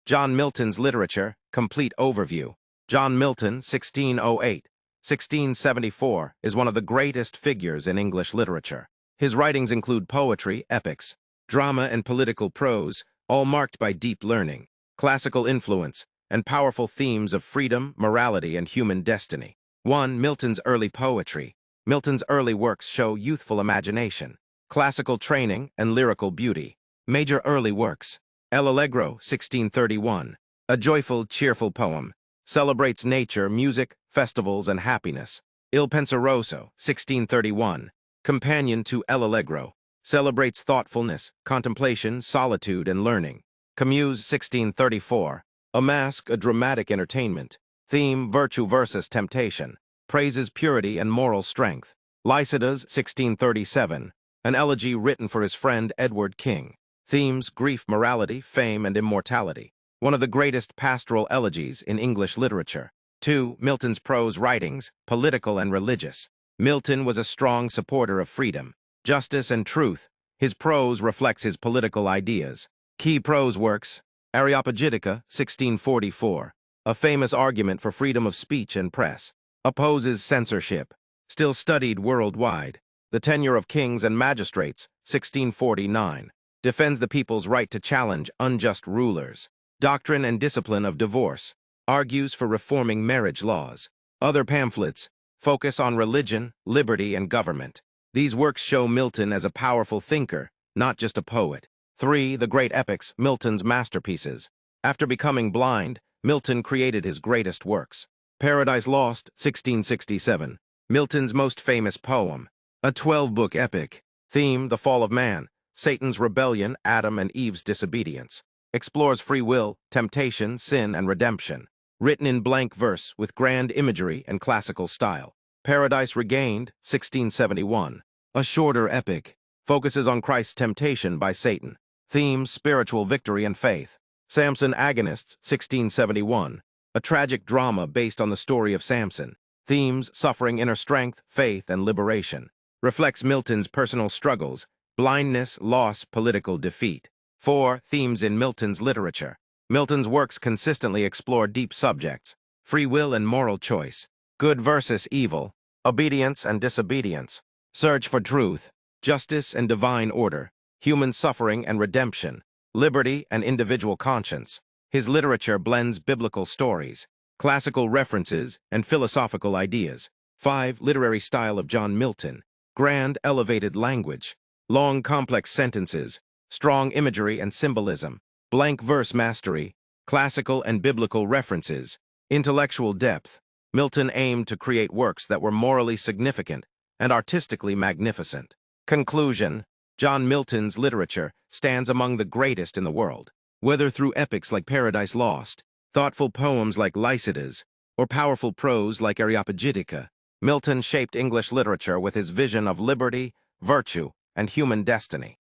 John Milton's Literature, Complete Overview. John Milton, 1608–1674, is one of the greatest figures in English literature. His writings include poetry, epics, drama, and political prose, all marked by deep learning, classical influence, and powerful themes of freedom, morality, and human destiny. 1. Milton's early poetry. Milton's early works show youthful imagination, classical training, and lyrical beauty. Major early works. El Allegro, 1631, a joyful, cheerful poem, celebrates nature, music, festivals, and happiness. Il Penseroso, 1631, companion to El Allegro, celebrates thoughtfulness, contemplation, solitude, and learning. Camus, 1634, a masque, a dramatic entertainment. Theme, virtue versus temptation, praises purity and moral strength. Lycidas, 1637, an elegy written for his friend Edward King. Themes, grief, morality, fame, and immortality. One of the greatest pastoral elegies in English literature. 2. Milton's prose writings, political and religious. Milton was a strong supporter of freedom, justice, and truth. His prose reflects his political ideas. Key prose works: Areopagitica, 1644, a famous argument for freedom of speech and press. Opposes censorship. Still studied worldwide. The Tenure of Kings and Magistrates, 1649. Defends the people's right to challenge unjust rulers. Doctrine and Discipline of Divorce, argues for reforming marriage laws. Other pamphlets focus on religion, liberty, and government. These works show Milton as a powerful thinker, not just a poet. 3. The Great Epics, Milton's masterpieces. After becoming blind, Milton created his greatest works. Paradise Lost, 1667, Milton's most famous poem. A 12-book epic. Theme, the fall of man, Satan's rebellion, Adam and Eve's disobedience. Explores free will, temptation, sin, and redemption. Written in blank verse with grand imagery and classical style. Paradise Regained, 1671. A shorter epic. Focuses on Christ's temptation by Satan. Themes, spiritual victory and faith. Samson Agonists, 1671. A tragic drama based on the story of Samson. Themes, suffering, inner strength, faith, and liberation. Reflects Milton's personal struggles, blindness, loss, political defeat. 4. Themes in Milton's literature. Milton's works consistently explore deep subjects: free will and moral choice, good versus evil, obedience and disobedience, search for truth, justice and divine order, human suffering and redemption, liberty and individual conscience. His literature blends biblical stories, classical references, and philosophical ideas. 5. Literary style of John Milton. Grand, elevated language, long, complex sentences, strong imagery and symbolism, blank verse mastery, classical and biblical references, intellectual depth. Milton aimed to create works that were morally significant and artistically magnificent. Conclusion: John Milton's literature stands among the greatest in the world. Whether through epics like Paradise Lost, thoughtful poems like Lycidas, or powerful prose like Areopagitica, Milton shaped English literature with his vision of liberty, virtue, and human destiny.